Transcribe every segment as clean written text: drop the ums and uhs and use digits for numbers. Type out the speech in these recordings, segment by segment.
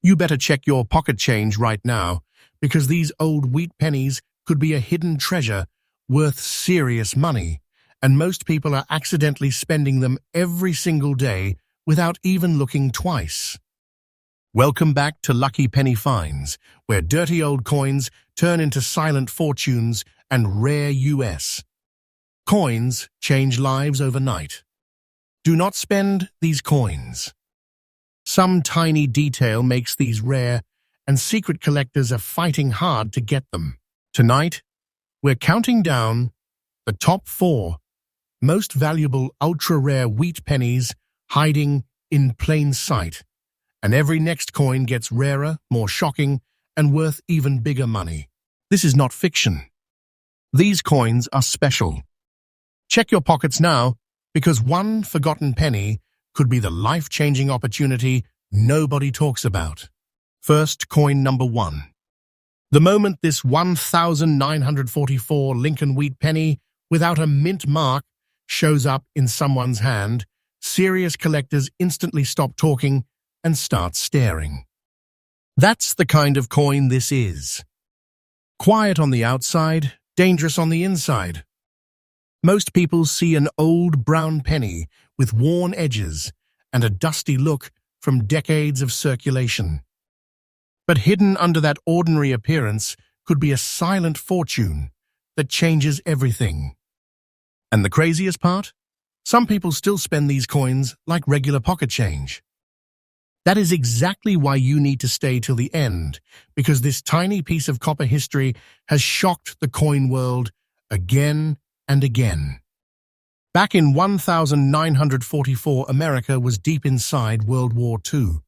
You better check your pocket change right now, because these old wheat pennies could be a hidden treasure worth serious money, and most people are accidentally spending them every single day without even looking twice. Welcome back to Lucky Penny Finds, where dirty old coins turn into silent fortunes and rare US. Coins change lives overnight. Do not spend these coins. Some tiny detail makes these rare, and secret collectors are fighting hard to get them. Tonight, we're counting down the top 4 most valuable ultra-rare wheat pennies hiding in plain sight. And every next coin gets rarer, more shocking, and worth even bigger money. This is not fiction. These coins are special. Check your pockets now, because one forgotten penny could be the life-changing opportunity nobody talks about. First, coin number 1. The moment this 1944 Lincoln wheat penny without a mint mark shows up in someone's hand, serious collectors instantly stop talking and start staring. That's the kind of coin this is. Quiet on the outside, dangerous on the inside. Most people see an old brown penny with worn edges and a dusty look from decades of circulation. But hidden under that ordinary appearance could be a silent fortune that changes everything. And the craziest part? Some people still spend these coins like regular pocket change. That is exactly why you need to stay till the end, because this tiny piece of copper history has shocked the coin world again and again. Back in 1944, America was deep inside World War II.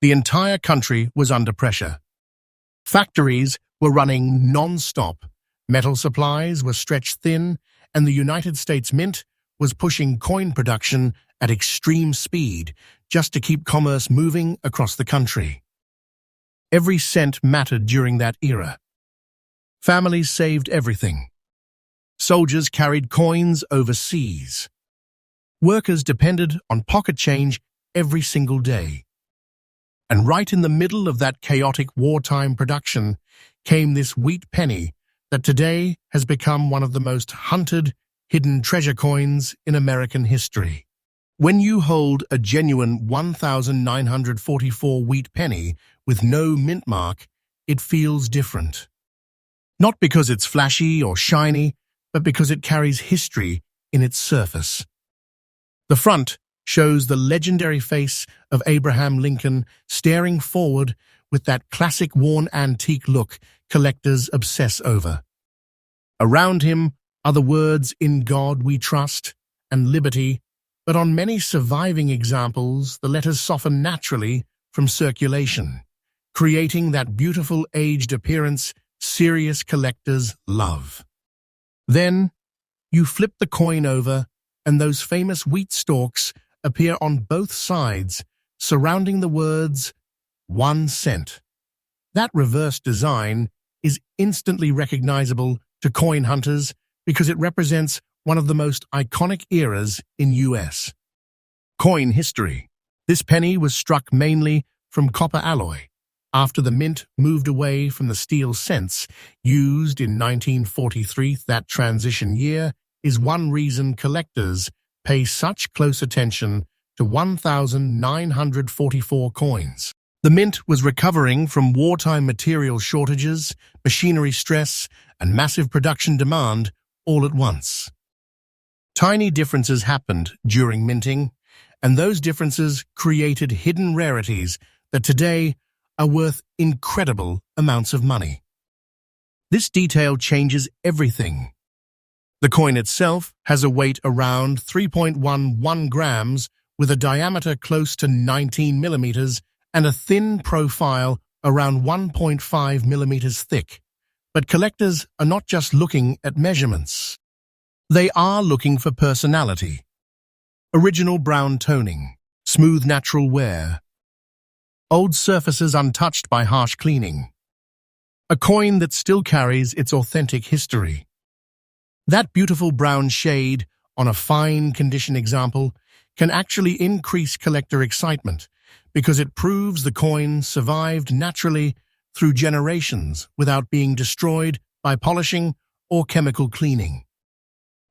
The entire country was under pressure. Factories were running non-stop, metal supplies were stretched thin, and the United States Mint was pushing coin production at extreme speed just to keep commerce moving across the country. Every cent mattered during that era. Families saved everything. Soldiers carried coins overseas. Workers depended on pocket change every single day. And right in the middle of that chaotic wartime production came this wheat penny that today has become one of the most hunted, hidden treasure coins in American history. When you hold a genuine 1944 wheat penny with no mint mark, it feels different. Not because it's flashy or shiny, but because it carries history in its surface. The front shows the legendary face of Abraham Lincoln staring forward with that classic worn antique look collectors obsess over. Around him are the words "In God We Trust" and "Liberty," but on many surviving examples, the letters soften naturally from circulation, creating that beautiful aged appearance serious collectors love. Then, you flip the coin over, and those famous wheat stalks appear on both sides, surrounding the words, 1 cent. That reverse design is instantly recognizable to coin hunters because it represents one of the most iconic eras in US coin history. This penny was struck mainly from copper alloy, after the mint moved away from the steel cents used in 1943. That transition year is one reason collectors pay such close attention to 1944 coins. The mint was recovering from wartime material shortages, machinery stress, and massive production demand all at once. Tiny differences happened during minting, and those differences created hidden rarities that today are worth incredible amounts of money. This detail changes everything. The coin itself has a weight around 3.11 grams with a diameter close to 19 millimeters and a thin profile around 1.5 millimeters thick. But collectors are not just looking at measurements. They are looking for personality. Original brown toning, smooth natural wear, old surfaces untouched by harsh cleaning. A coin that still carries its authentic history. That beautiful brown shade on a fine condition example can actually increase collector excitement because it proves the coin survived naturally through generations without being destroyed by polishing or chemical cleaning.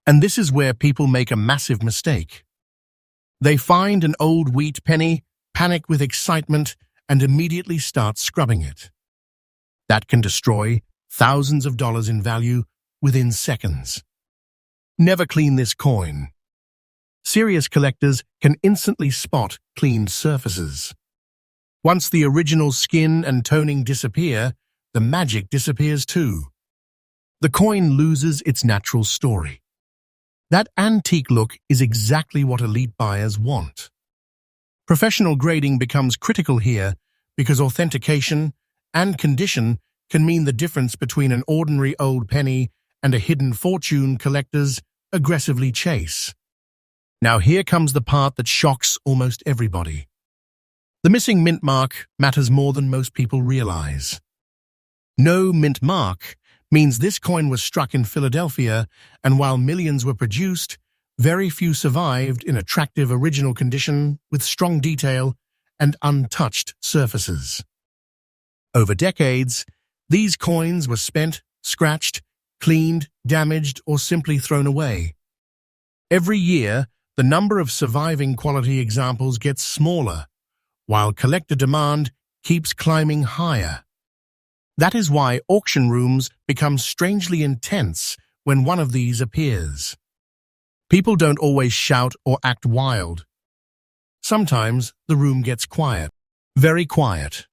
And this is where people make a massive mistake. They find an old wheat penny, panic with excitement, and immediately start scrubbing it. That can destroy thousands of dollars in value within seconds. Never clean this coin. Serious collectors can instantly spot cleaned surfaces. Once the original skin and toning disappear, the magic disappears too. The coin loses its natural story. That antique look is exactly what elite buyers want. Professional grading becomes critical here because authentication and condition can mean the difference between an ordinary old penny and a hidden fortune collectors aggressively chase. Now here comes the part that shocks almost everybody. The missing mint mark matters more than most people realize. No mint mark means this coin was struck in Philadelphia, and while millions were produced, very few survived in attractive original condition with strong detail and untouched surfaces. Over decades, these coins were spent, scratched, cleaned, damaged, or simply thrown away. Every year, the number of surviving quality examples gets smaller, while collector demand keeps climbing higher. That is why auction rooms become strangely intense when one of these appears. People don't always shout or act wild. Sometimes the room gets quiet, very quiet.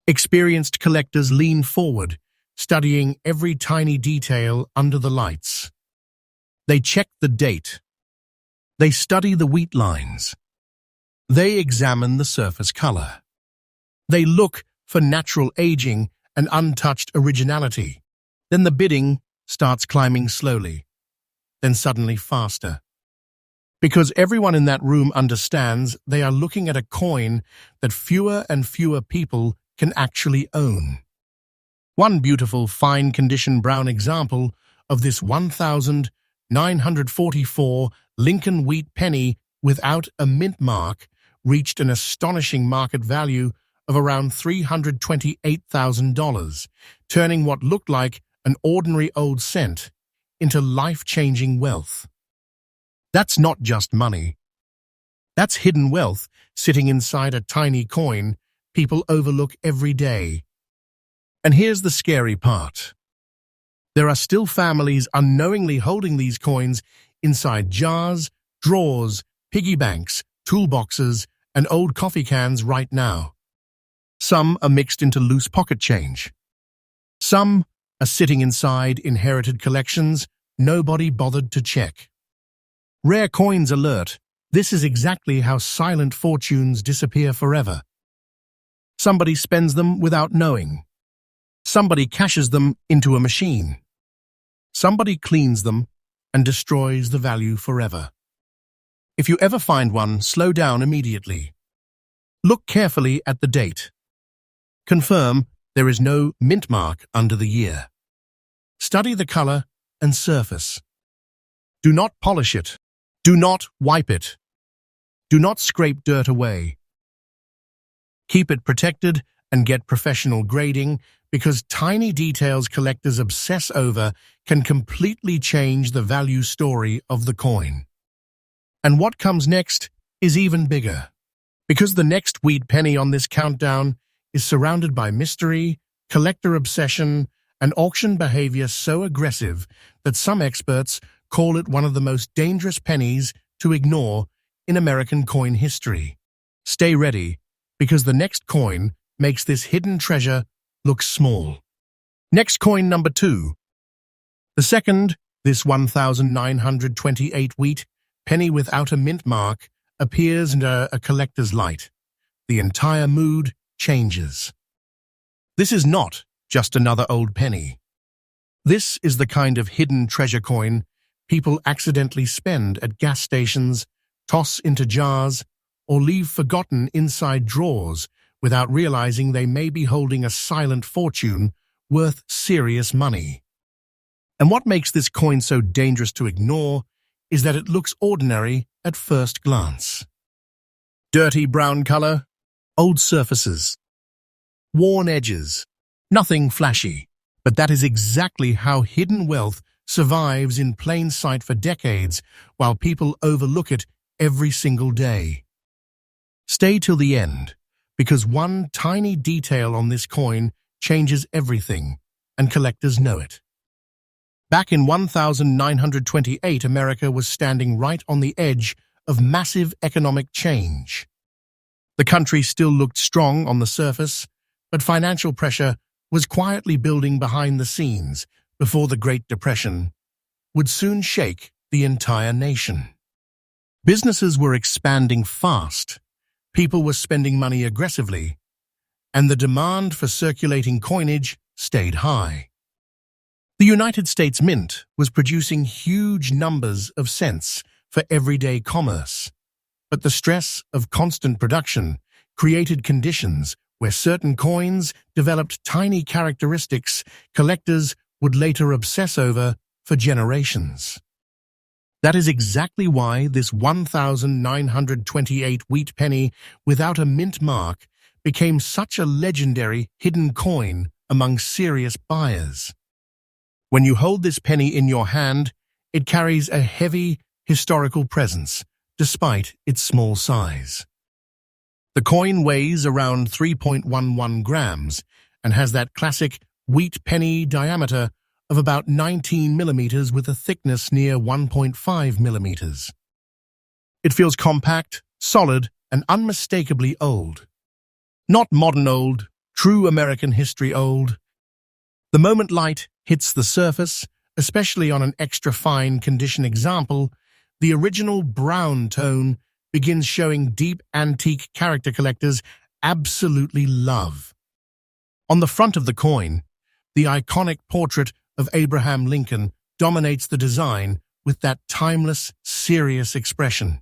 Experienced collectors lean forward, studying every tiny detail under the lights. They check the date. They study the wheat lines. They examine the surface color. They look for natural aging and untouched originality. Then the bidding starts climbing slowly, then suddenly faster. Because everyone in that room understands they are looking at a coin that fewer and fewer people can actually own. One beautiful, fine-condition brown example of this 1944 Lincoln wheat penny without a mint mark reached an astonishing market value of around $328,000, turning what looked like an ordinary old cent into life-changing wealth. That's not just money. That's hidden wealth sitting inside a tiny coin people overlook every day. And here's the scary part. There are still families unknowingly holding these coins inside jars, drawers, piggy banks, toolboxes, and old coffee cans right now. Some are mixed into loose pocket change. Some are sitting inside inherited collections nobody bothered to check. Rare coins alert. This is exactly how silent fortunes disappear forever. Somebody spends them without knowing. Somebody cashes them into a machine. Somebody cleans them and destroys the value forever. If you ever find one, slow down immediately. Look carefully at the date. Confirm there is no mint mark under the year. Study the color and surface. Do not polish it. Do not wipe it. Do not scrape dirt away. Keep it protected and get professional grading, because tiny details collectors obsess over can completely change the value story of the coin. And what comes next is even bigger, because the next wheat penny on this countdown is surrounded by mystery, collector obsession, and auction behavior so aggressive that some experts call it one of the most dangerous pennies to ignore in American coin history. Stay ready, because the next coin makes this hidden treasure look small. Next coin number 2. The second, this 1928 wheat penny without a mint mark, appears under a collector's light. The entire mood changes. This is not just another old penny. This is the kind of hidden treasure coin people accidentally spend at gas stations, toss into jars, or leave forgotten inside drawers without realizing they may be holding a silent fortune worth serious money. And what makes this coin so dangerous to ignore is that it looks ordinary at first glance. Dirty brown color, Old surfaces, worn edges, nothing flashy. But that is exactly how hidden wealth survives in plain sight for decades while people overlook it every single day. Stay till the end, because one tiny detail on this coin changes everything, and collectors know it. Back in 1928, America was standing right on the edge of massive economic change. The country still looked strong on the surface, but financial pressure was quietly building behind the scenes before the Great Depression would soon shake the entire nation. Businesses were expanding fast, people were spending money aggressively, and the demand for circulating coinage stayed high. The United States Mint was producing huge numbers of cents for everyday commerce, but the stress of constant production created conditions where certain coins developed tiny characteristics collectors would later obsess over for generations. That is exactly why this 1928 wheat penny without a mint mark became such a legendary hidden coin among serious buyers. When you hold this penny in your hand, it carries a heavy historical presence, despite its small size. The coin weighs around 3.11 grams and has that classic wheat penny diameter of about 19 millimeters with a thickness near 1.5 millimeters. It feels compact, solid, and unmistakably old. Not modern old, true American history old. The moment light hits the surface, especially on an extra fine condition example, the original brown tone begins showing deep antique character collectors absolutely love. On the front of the coin, the iconic portrait of Abraham Lincoln dominates the design with that timeless, serious expression.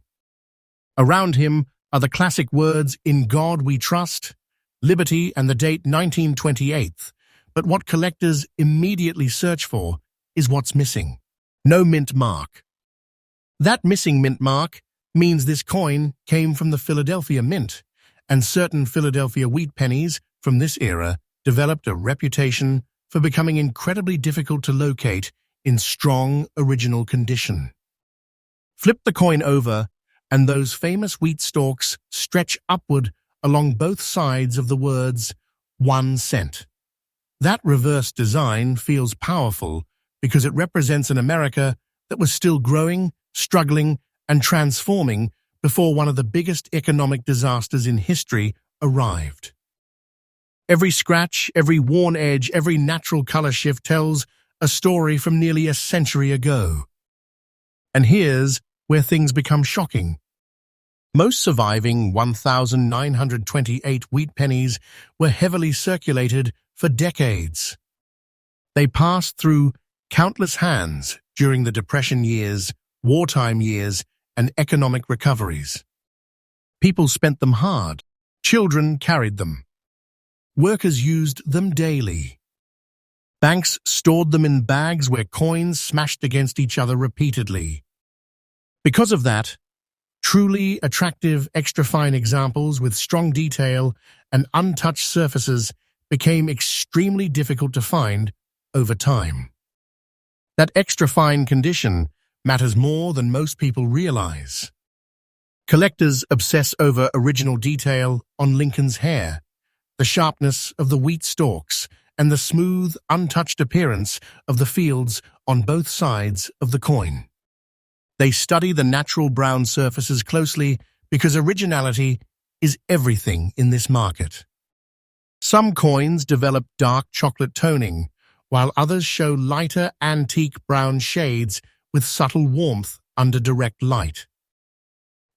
Around him are the classic words, "In God we trust," liberty, and the date 1928. But what collectors immediately search for is what's missing. No mint mark. That missing mint mark means this coin came from the Philadelphia Mint, and certain Philadelphia wheat pennies from this era developed a reputation for becoming incredibly difficult to locate in strong original condition. Flip the coin over, and those famous wheat stalks stretch upward along both sides of the words 1 cent. That reverse design feels powerful because it represents an America that was still growing, struggling, and transforming before one of the biggest economic disasters in history arrived. Every scratch, every worn edge, every natural color shift tells a story from nearly a century ago. And here's where things become shocking. Most surviving 1928 wheat pennies were heavily circulated for decades. They passed through countless hands during the Depression years, wartime years, and economic recoveries. People spent them hard. Children carried them. Workers used them daily. Banks stored them in bags where coins smashed against each other repeatedly. Because of that, truly attractive extra-fine examples with strong detail and untouched surfaces became extremely difficult to find over time. That extra-fine condition matters more than most people realize. Collectors obsess over original detail on Lincoln's hair, the sharpness of the wheat stalks, and the smooth, untouched appearance of the fields on both sides of the coin. They study the natural brown surfaces closely because originality is everything in this market. Some coins develop dark chocolate toning, while others show lighter antique brown shades with subtle warmth under direct light.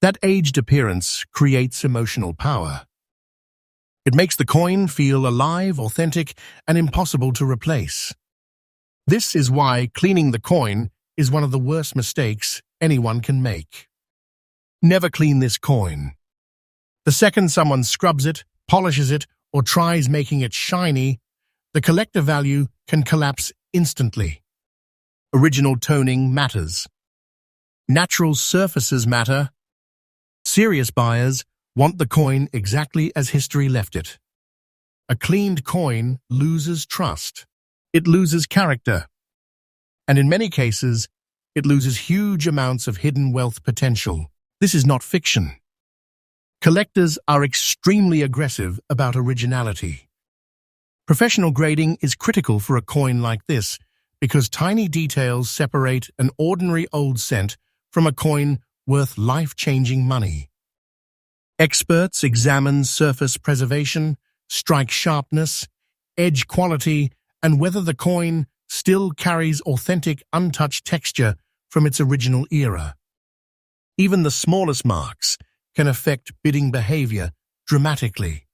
That aged appearance creates emotional power. It makes the coin feel alive, authentic, and impossible to replace. This is why cleaning the coin is one of the worst mistakes anyone can make. Never clean this coin. The second someone scrubs it, polishes it, or tries making it shiny, the collector value can collapse instantly. Original toning matters. Natural surfaces matter. Serious buyers want the coin exactly as history left it. A cleaned coin loses trust. It loses character. And in many cases, it loses huge amounts of hidden wealth potential. This is not fiction. Collectors are extremely aggressive about originality. Professional grading is critical for a coin like this because tiny details separate an ordinary old cent from a coin worth life-changing money. Experts examine surface preservation, strike sharpness, edge quality, and whether the coin still carries authentic, untouched texture from its original era. Even the smallest marks can affect bidding behavior dramatically.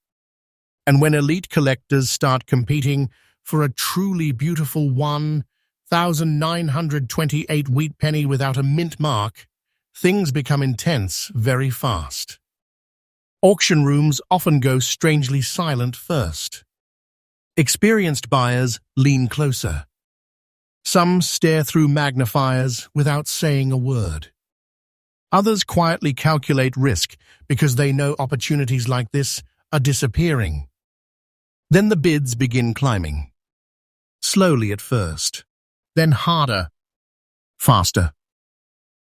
And when elite collectors start competing for a truly beautiful 1,928 wheat penny without a mint mark, things become intense very fast. Auction rooms often go strangely silent first. Experienced buyers lean closer. Some stare through magnifiers without saying a word. Others quietly calculate risk because they know opportunities like this are disappearing. Then the bids begin climbing. Slowly at first, then harder, faster,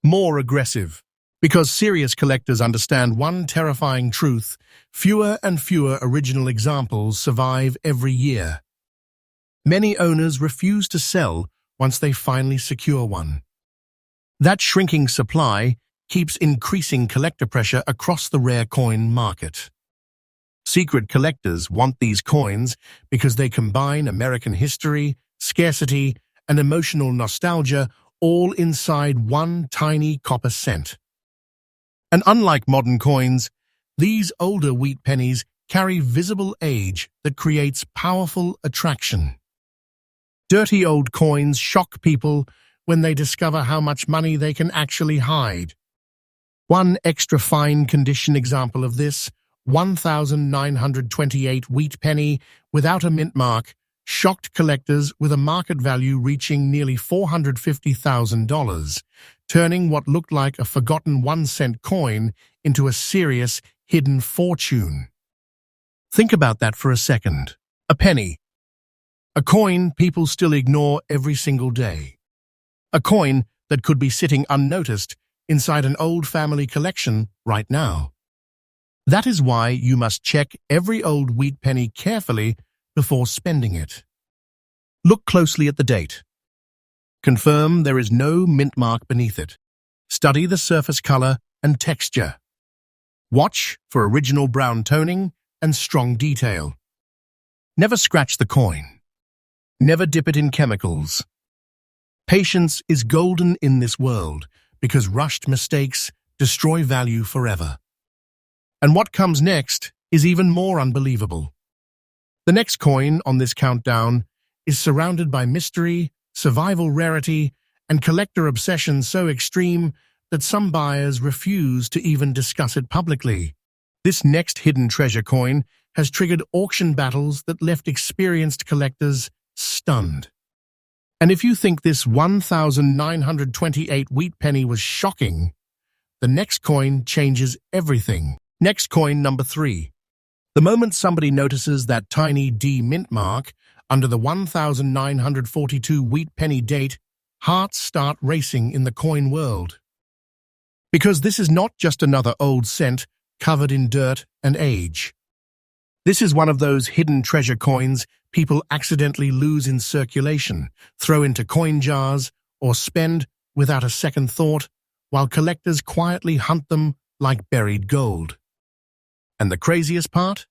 more aggressive. Because serious collectors understand one terrifying truth: fewer and fewer original examples survive every year. Many owners refuse to sell once they finally secure one. That shrinking supply keeps increasing collector pressure across the rare coin market. Secret collectors want these coins because they combine American history, scarcity, and emotional nostalgia all inside one tiny copper cent. And unlike modern coins, these older wheat pennies carry visible age that creates powerful attraction. Dirty old coins shock people when they discover how much money they can actually hide. One extra fine condition example of this, 1,928 wheat penny without a mint mark, shocked collectors with a market value reaching nearly $450,000, turning what looked like a forgotten 1-cent coin into a serious, hidden fortune. Think about that for a second. A penny. A coin people still ignore every single day. A coin that could be sitting unnoticed inside an old family collection right now. That is why you must check every old wheat penny carefully before spending it. Look closely at the date. Confirm there is no mint mark beneath it. Study the surface color and texture. Watch for original brown toning and strong detail. Never scratch the coin. Never dip it in chemicals. Patience is golden in this world because rushed mistakes destroy value forever. And what comes next is even more unbelievable. The next coin on this countdown is surrounded by mystery, survival rarity, and collector obsession so extreme that some buyers refuse to even discuss it publicly. This next hidden treasure coin has triggered auction battles that left experienced collectors stunned. And if you think this 1,928 wheat penny was shocking, the next coin changes everything. Next coin number 3. The moment somebody notices that tiny D mint mark under the 1,942 wheat penny date, hearts start racing in the coin world. Because this is not just another old cent covered in dirt and age. This is one of those hidden treasure coins people accidentally lose in circulation, throw into coin jars, or spend without a second thought, while collectors quietly hunt them like buried gold. And the craziest part?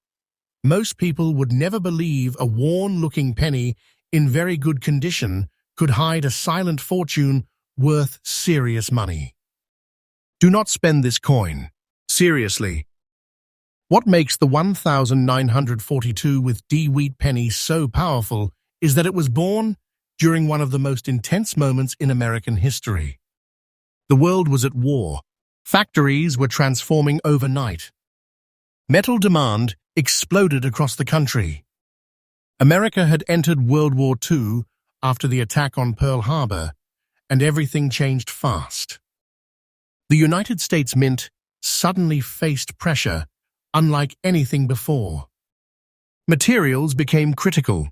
Most people would never believe a worn-looking penny in very good condition could hide a silent fortune worth serious money. Do not spend this coin. Seriously. What makes the 1,942 with D wheat penny so powerful is that it was born during one of the most intense moments in American history. The world was at war. Factories were transforming overnight. Metal demand exploded across the country. America had entered World War II after the attack on Pearl Harbor, and everything changed fast. The United States Mint suddenly faced pressure unlike anything before. Materials became critical.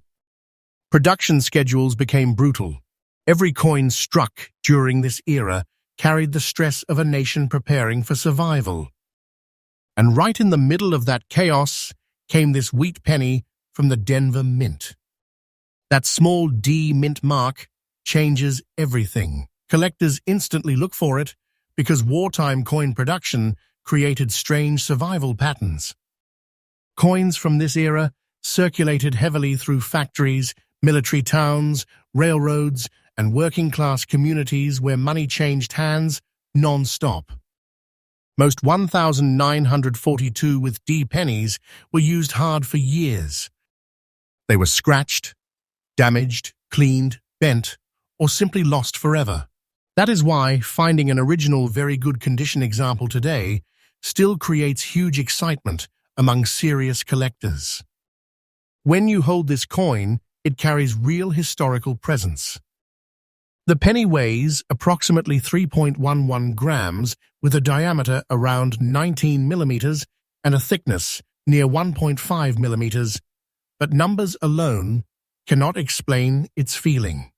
Production schedules became brutal. Every coin struck during this era carried the stress of a nation preparing for survival. And right in the middle of that chaos came this wheat penny from the Denver Mint. That small D mint mark changes everything. Collectors instantly look for it because wartime coin production created strange survival patterns. Coins from this era circulated heavily through factories, military towns, railroads, and working-class communities where money changed hands non-stop. Most 1,942 with D pennies were used hard for years. They were scratched, damaged, cleaned, bent, or simply lost forever. That is why finding an original very good condition example today still creates huge excitement among serious collectors. When you hold this coin, it carries real historical presence. The penny weighs approximately 3.11 grams with a diameter around 19 millimeters and a thickness near 1.5 millimeters, but numbers alone cannot explain its feeling.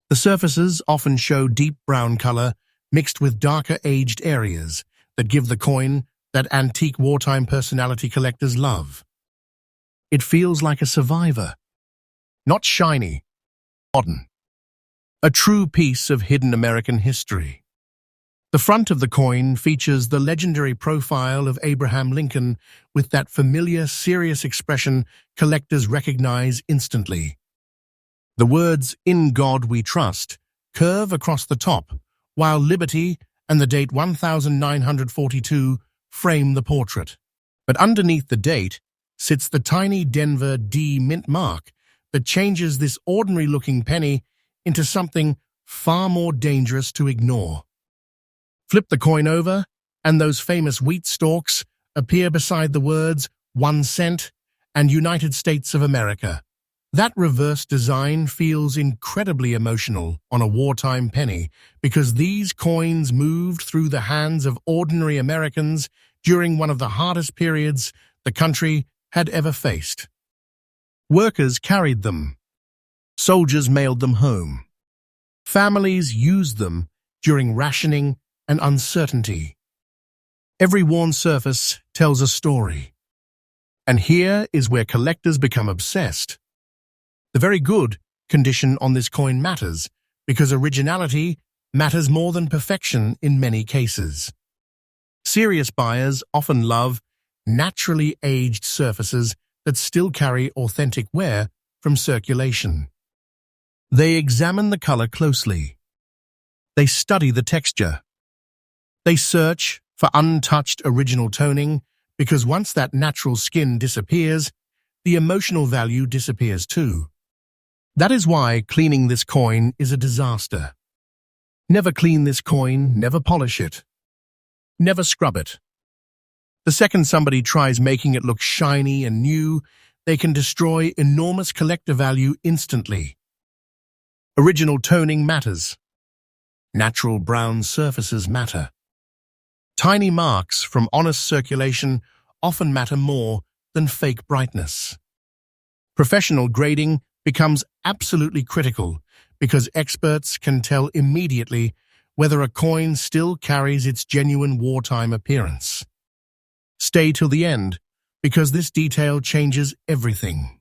The surfaces often show deep brown color mixed with darker aged areas that give the coin that antique wartime personality collectors love. It feels like a survivor, not shiny, modern. A true piece of hidden American history. The front of the coin features the legendary profile of Abraham Lincoln with that familiar, serious expression collectors recognize instantly. The words, "In God We Trust," curve across the top, while liberty and the date 1942 frame the portrait. But underneath the date sits the tiny Denver D mint mark that changes this ordinary-looking penny into something far more dangerous to ignore. Flip the coin over, and those famous wheat stalks appear beside the words 1 cent and United States of America. That reverse design feels incredibly emotional on a wartime penny because these coins moved through the hands of ordinary Americans during one of the hardest periods the country had ever faced. Workers carried them. Soldiers mailed them home. Families used them during rationing and uncertainty. Every worn surface tells a story. And here is where collectors become obsessed. The very good condition on this coin matters because originality matters more than perfection in many cases. Serious buyers often love naturally aged surfaces that still carry authentic wear from circulation. They examine the color closely. They study the texture. They search for untouched original toning because once that natural skin disappears, the emotional value disappears too. That is why cleaning this coin is a disaster. Never clean this coin, never polish it. Never scrub it. The second somebody tries making it look shiny and new, they can destroy enormous collector value instantly. Original toning matters. Natural brown surfaces matter. Tiny marks from honest circulation often matter more than fake brightness. Professional grading becomes absolutely critical because experts can tell immediately whether a coin still carries its genuine wartime appearance. Stay till the end because this detail changes everything.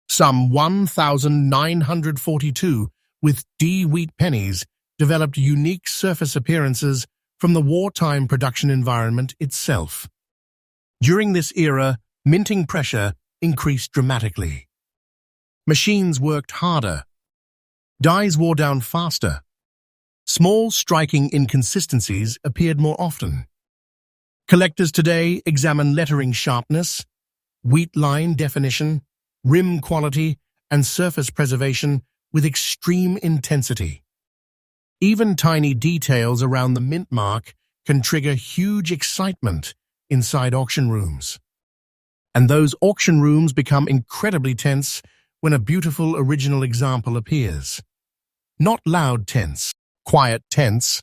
Some 1,942 with D wheat pennies developed unique surface appearances from the wartime production environment itself. During this era, minting pressure increased dramatically. Machines worked harder. Dies wore down faster. Small striking inconsistencies appeared more often. Collectors today examine lettering sharpness, wheat line definition, rim quality, and surface preservation with extreme intensity. Even tiny details around the mint mark can trigger huge excitement inside auction rooms. And those auction rooms become incredibly tense when a beautiful original example appears. Not loud tense, quiet tense.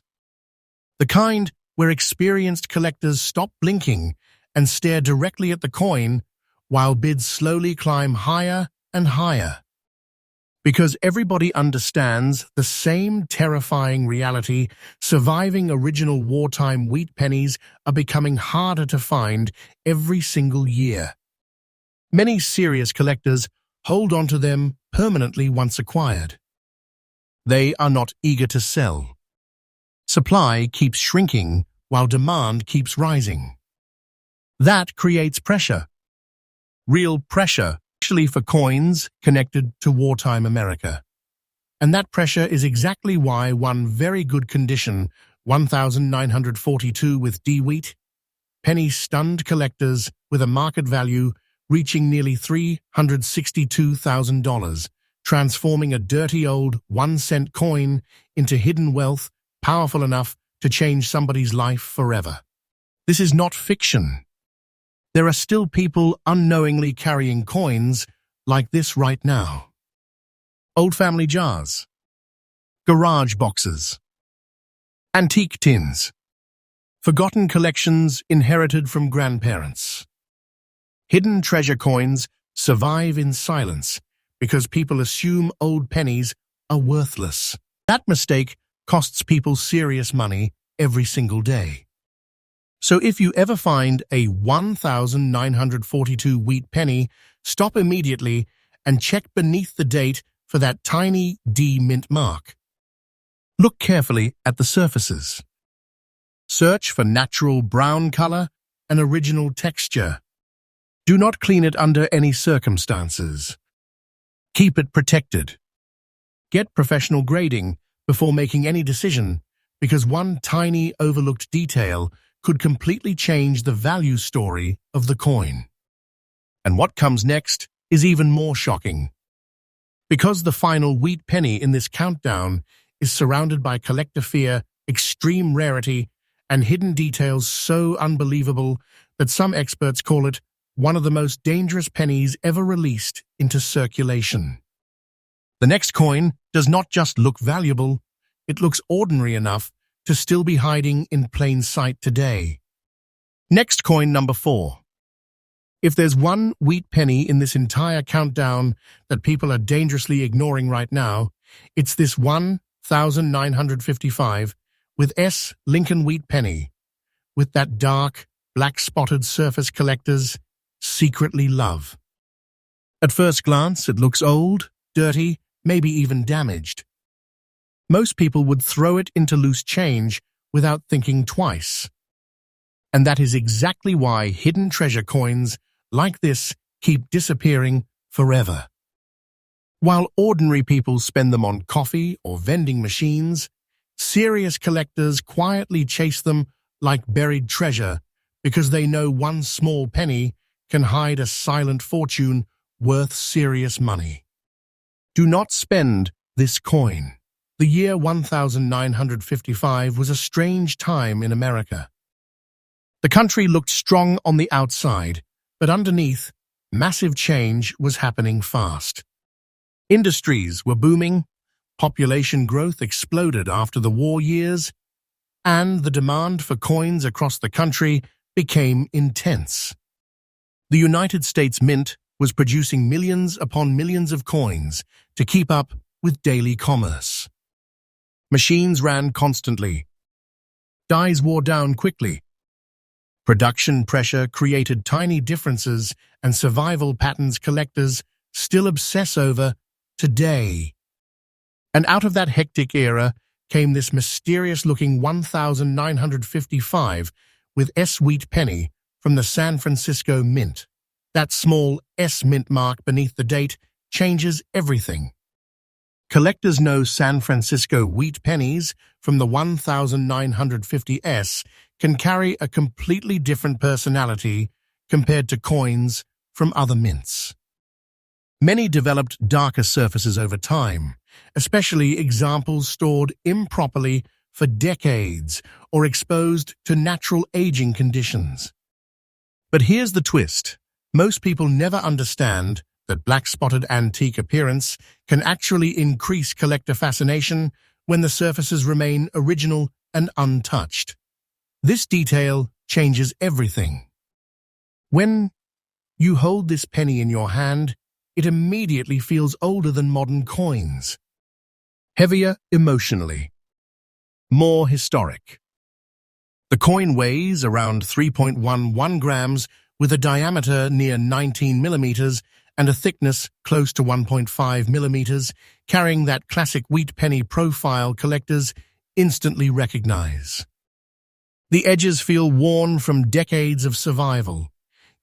The kind where experienced collectors stop blinking and stare directly at the coin while bids slowly climb higher and higher. Because everybody understands the same terrifying reality, surviving original wartime wheat pennies are becoming harder to find every single year. Many serious collectors hold on to them permanently once acquired. They are not eager to sell. Supply keeps shrinking while demand keeps rising. That creates pressure. Real pressure, especially for coins connected to wartime America. And that pressure is exactly why one very good condition, 1942 with D wheat, penny stunned collectors with a market value reaching nearly $362,000, transforming a dirty old 1-cent coin into hidden wealth powerful enough to change somebody's life forever. This is not fiction. There are still people unknowingly carrying coins like this right now. Old family jars, garage boxes, antique tins, forgotten collections inherited from grandparents. Hidden treasure coins survive in silence because people assume old pennies are worthless. That mistake costs people serious money every single day. So if you ever find a 1942 wheat penny, stop immediately and check beneath the date for that tiny D mint mark. Look carefully at the surfaces. Search for natural brown color and original texture. Do not clean it under any circumstances. Keep it protected. Get professional grading before making any decision, because one tiny overlooked detail could completely change the value story of the coin. And what comes next is even more shocking. Because the final wheat penny in this countdown is surrounded by collector fear, extreme rarity, and hidden details so unbelievable that some experts call it one of the most dangerous pennies ever released into circulation. The next coin does not just look valuable, it looks ordinary enough to still be hiding in plain sight today. Next coin number 4. If there's one wheat penny in this entire countdown that people are dangerously ignoring right now, it's this 1955 with S Lincoln wheat penny, with that dark, black-spotted surface collectors secretly love. At first glance, it looks old, dirty, maybe even damaged. Most people would throw it into loose change without thinking twice. And that is exactly why hidden treasure coins like this keep disappearing forever. While ordinary people spend them on coffee or vending machines, serious collectors quietly chase them like buried treasure because they know one small penny can hide a silent fortune worth serious money. Do not spend this coin. The year 1955 was a strange time in America. The country looked strong on the outside, but underneath, massive change was happening fast. Industries were booming, population growth exploded after the war years, and the demand for coins across the country became intense. The United States Mint was producing millions upon millions of coins to keep up with daily commerce. Machines ran constantly. Dies wore down quickly. Production pressure created tiny differences and survival patterns collectors still obsess over today. And out of that hectic era came this mysterious-looking 1955 with S wheat penny from the San Francisco Mint. That small S mint mark beneath the date changes everything. Collectors know San Francisco wheat pennies from the 1950s can carry a completely different personality compared to coins from other mints. Many developed darker surfaces over time, especially examples stored improperly for decades or exposed to natural aging conditions. But here's the twist. Most people never understand that black-spotted antique appearance can actually increase collector fascination when the surfaces remain original and untouched. This detail changes everything. When you hold this penny in your hand, it immediately feels older than modern coins. Heavier emotionally. More historic. The coin weighs around 3.11 grams with a diameter near 19 millimeters and a thickness close to 1.5 millimeters, carrying that classic wheat penny profile collectors instantly recognize. The edges feel worn from decades of survival,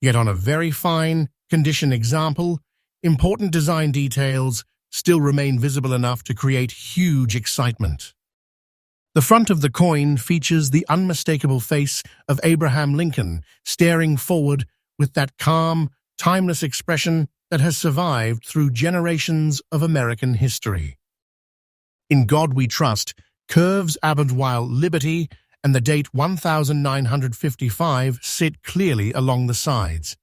yet on a very fine condition example, important design details still remain visible enough to create huge excitement. The front of the coin features the unmistakable face of Abraham Lincoln, staring forward with that calm, timeless expression that has survived through generations of American history. In God We Trust curves above while liberty and the date 1955 sit clearly along the sides.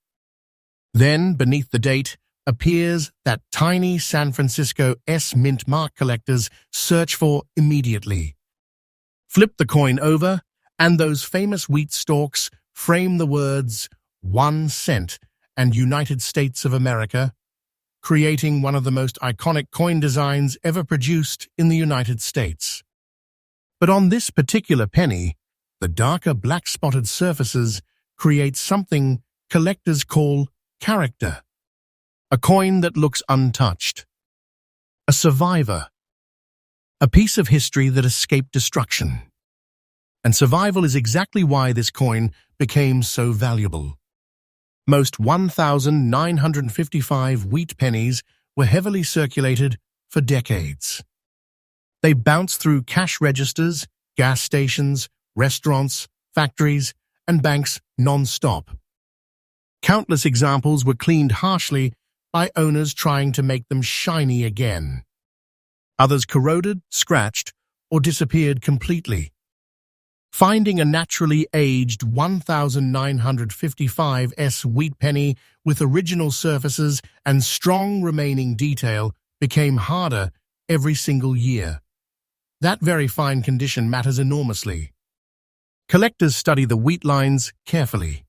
Then, beneath the date, appears that tiny San Francisco S mint mark collectors search for immediately. Flip the coin over, and those famous wheat stalks frame the words 1 cent and United States of America, creating one of the most iconic coin designs ever produced in the United States. But on this particular penny, the darker black-spotted surfaces create something collectors call character. A coin that looks untouched. A survivor. A piece of history that escaped destruction. And survival is exactly why this coin became so valuable. Most 1,955 wheat pennies were heavily circulated for decades. They bounced through cash registers, gas stations, restaurants, factories, and banks non-stop. Countless examples were cleaned harshly by owners trying to make them shiny again. Others corroded, scratched, or disappeared completely. Finding a naturally aged 1955 wheat penny with original surfaces and strong remaining detail became harder every single year. That very fine condition matters enormously. Collectors study the wheat lines carefully.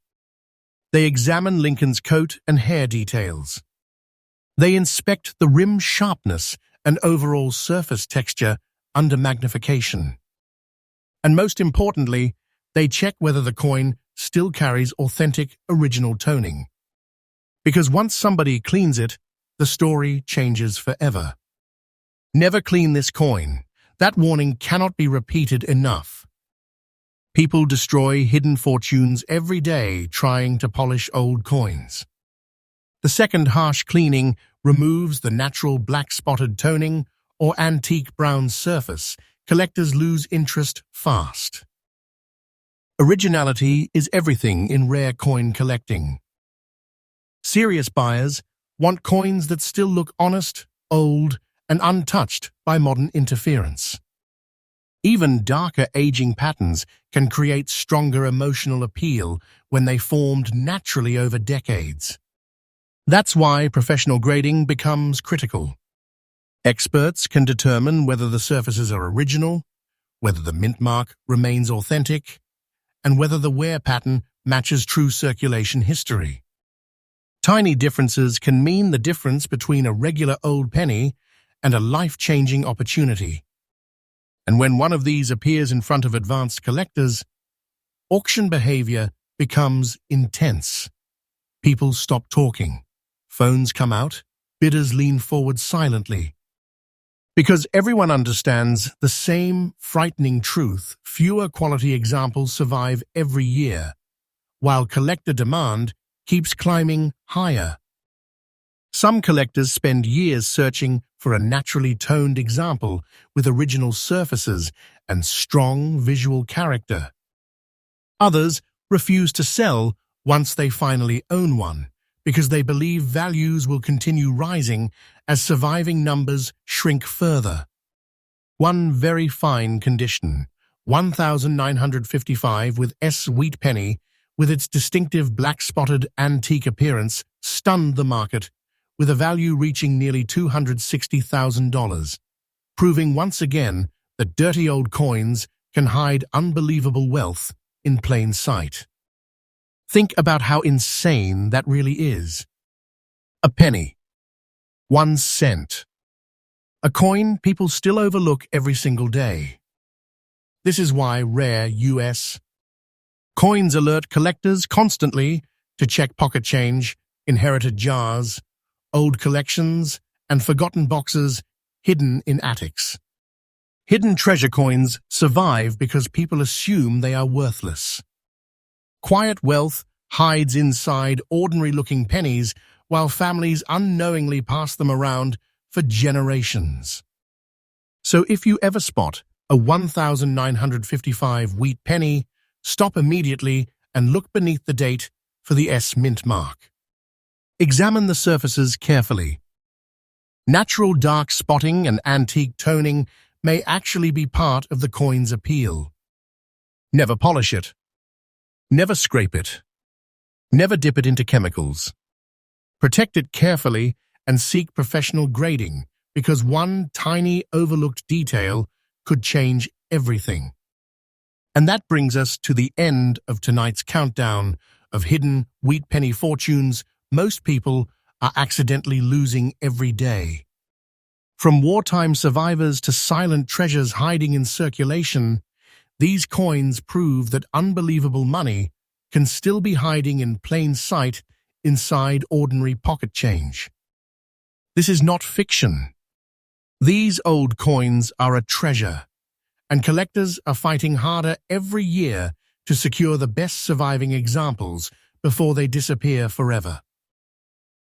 They examine Lincoln's coat and hair details. They inspect the rim sharpness and overall surface texture under magnification. And most importantly, they check whether the coin still carries authentic original toning. Because once somebody cleans it, the story changes forever. Never clean this coin. That warning cannot be repeated enough. People destroy hidden fortunes every day trying to polish old coins. The second harsh cleaning removes the natural black-spotted toning or antique brown surface. Collectors lose interest fast. Originality is everything in rare coin collecting. Serious buyers want coins that still look honest, old, and untouched by modern interference. Even darker aging patterns can create stronger emotional appeal when they formed naturally over decades. That's why professional grading becomes critical. Experts can determine whether the surfaces are original, whether the mint mark remains authentic, and whether the wear pattern matches true circulation history. Tiny differences can mean the difference between a regular old penny and a life-changing opportunity. And when one of these appears in front of advanced collectors, auction behavior becomes intense. People stop talking. Phones come out. Bidders lean forward silently. Because everyone understands the same frightening truth, fewer quality examples survive every year, while collector demand keeps climbing higher. Some collectors spend years searching for a naturally toned example with original surfaces and strong visual character. Others refuse to sell once they finally own one, because they believe values will continue rising as surviving numbers shrink further. One very fine condition, 1955 with wheat penny, with its distinctive black-spotted antique appearance, stunned the market, with a value reaching nearly $260,000, proving once again that dirty old coins can hide unbelievable wealth in plain sight. Think about how insane that really is. A penny, 1 cent. A coin people still overlook every single day. This is why rare U.S. coins alert collectors constantly to check pocket change, inherited jars, old collections, and forgotten boxes hidden in attics. Hidden treasure coins survive because people assume they are worthless. Quiet wealth hides inside ordinary-looking pennies while families unknowingly pass them around for generations. So if you ever spot a 1955 wheat penny, stop immediately and look beneath the date for the S mint mark. Examine the surfaces carefully. Natural dark spotting and antique toning may actually be part of the coin's appeal. Never polish it. Never scrape it. Never dip it into chemicals. Protect it carefully and seek professional grading, because one tiny overlooked detail could change everything. And that brings us to the end of tonight's countdown of hidden wheat penny fortunes most people are accidentally losing every day. From wartime survivors to silent treasures hiding in circulation, these coins prove that unbelievable money can still be hiding in plain sight inside ordinary pocket change. This is not fiction. These old coins are a treasure, and collectors are fighting harder every year to secure the best surviving examples before they disappear forever.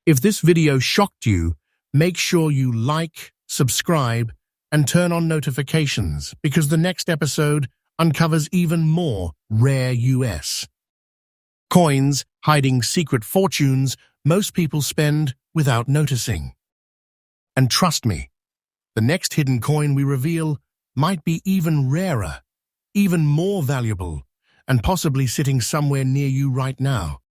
If this video shocked you, make sure you like, subscribe, and turn on notifications, because the next episode uncovers even more rare U.S. coins hiding secret fortunes most people spend without noticing. And trust me, the next hidden coin we reveal might be even rarer, even more valuable, and possibly sitting somewhere near you right now.